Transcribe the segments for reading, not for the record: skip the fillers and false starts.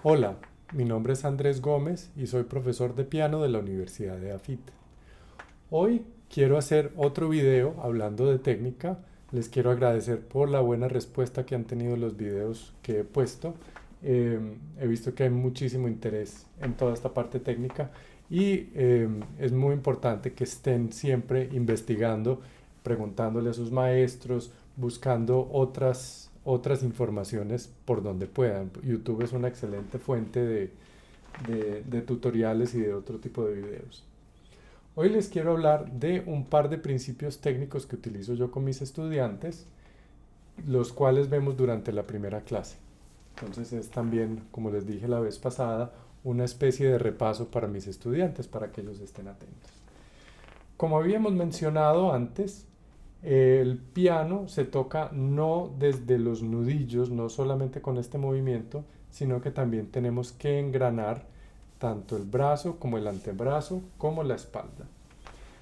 Hola, mi nombre es Andrés Gómez y soy profesor de piano de la Universidad de AFIT. Hoy quiero hacer otro video hablando de técnica. Les quiero agradecer por la buena respuesta que han tenido los videos que he puesto. He visto que hay muchísimo interés en toda esta parte técnica y es muy importante que estén siempre investigando, preguntándole a sus maestros, buscando otras informaciones por donde puedan. YouTube es una excelente fuente de tutoriales y de otro tipo de videos. Hoy les quiero hablar de un par de principios técnicos que utilizo yo con mis estudiantes, los cuales vemos durante la primera clase. Entonces es también, como les dije la vez pasada, una especie de repaso para mis estudiantes, para que ellos estén atentos. Como habíamos mencionado antes, el piano se toca no desde los nudillos, no solamente con este movimiento, sino que también tenemos que engranar tanto el brazo como el antebrazo como la espalda.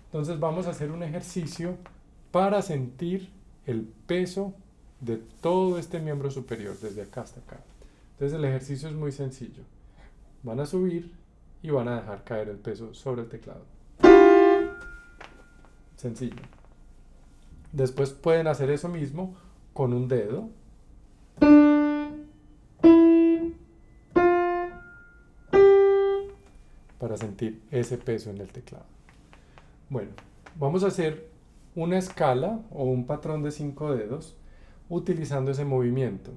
Entonces vamos a hacer un ejercicio para sentir el peso de todo este miembro superior, desde acá hasta acá. Entonces el ejercicio es muy sencillo. Van a subir y van a dejar caer el peso sobre el teclado. Sencillo. Después pueden hacer eso mismo con un dedo. Para sentir ese peso en el teclado. Bueno, vamos a hacer una escala o un patrón de 5 dedos utilizando ese movimiento.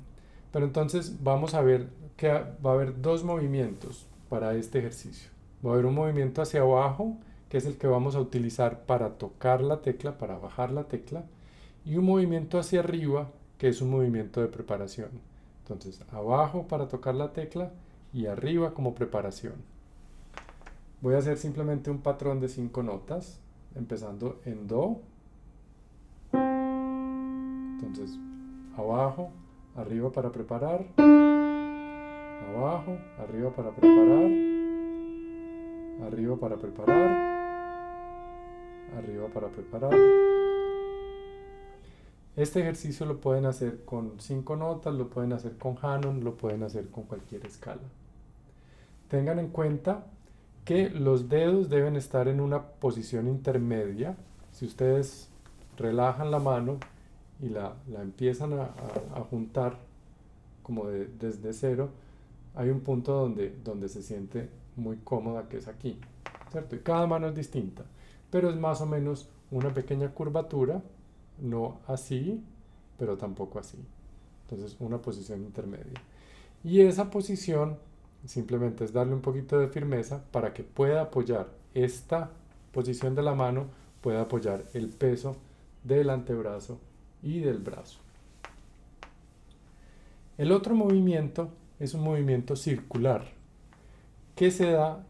Pero entonces vamos a ver que va a haber dos movimientos para este ejercicio. Va a haber un movimiento hacia abajo, que es el que vamos a utilizar para tocar la tecla, para bajar la tecla, y un movimiento hacia arriba, que es un movimiento de preparación. Entonces, abajo para tocar la tecla y arriba como preparación. Voy a hacer simplemente un patrón de 5 notas, empezando en Do. Entonces, abajo, arriba para preparar, abajo, arriba para preparar, arriba para preparar, arriba para preparar. Este ejercicio lo pueden hacer con 5 notas, lo pueden hacer con Hanon, lo pueden hacer con cualquier escala. Tengan en cuenta que los dedos deben estar en una posición intermedia. Si ustedes relajan la mano y la empiezan a juntar como desde cero, hay un punto donde se siente muy cómoda, que es aquí, ¿cierto? Y cada mano es distinta, pero es más o menos una pequeña curvatura, no así, pero tampoco así. Entonces, una posición intermedia. Y esa posición simplemente es darle un poquito de firmeza para que pueda apoyar esta posición de la mano, pueda apoyar el peso del antebrazo y del brazo. El otro movimiento es un movimiento circular que se da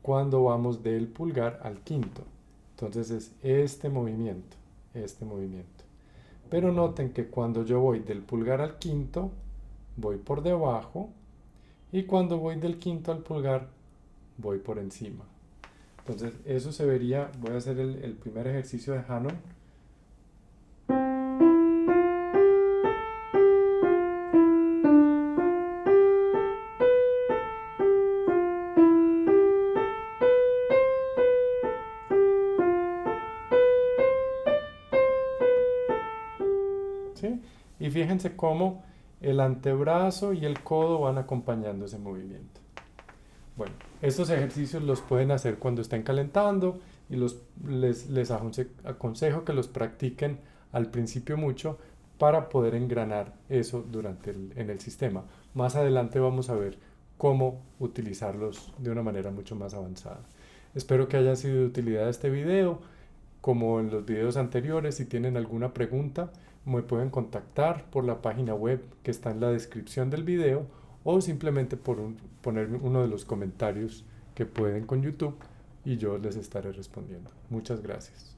cuando vamos del pulgar al quinto. Entonces es este movimiento, este movimiento. Pero noten que cuando yo voy del pulgar al quinto, voy por debajo, y cuando voy del quinto al pulgar, voy por encima. Entonces eso se vería, voy a hacer el primer ejercicio de Hanon. ¿Sí? Y fíjense cómo el antebrazo y el codo van acompañando ese movimiento. Bueno, estos ejercicios los pueden hacer cuando estén calentando y les aconsejo que los practiquen al principio mucho para poder engranar eso en el sistema. Más adelante vamos a ver cómo utilizarlos de una manera mucho más avanzada. Espero que haya sido de utilidad este video. Como en los videos anteriores, si tienen alguna pregunta, me pueden contactar por la página web que está en la descripción del video o simplemente poner uno de los comentarios que pueden con YouTube y yo les estaré respondiendo. Muchas gracias.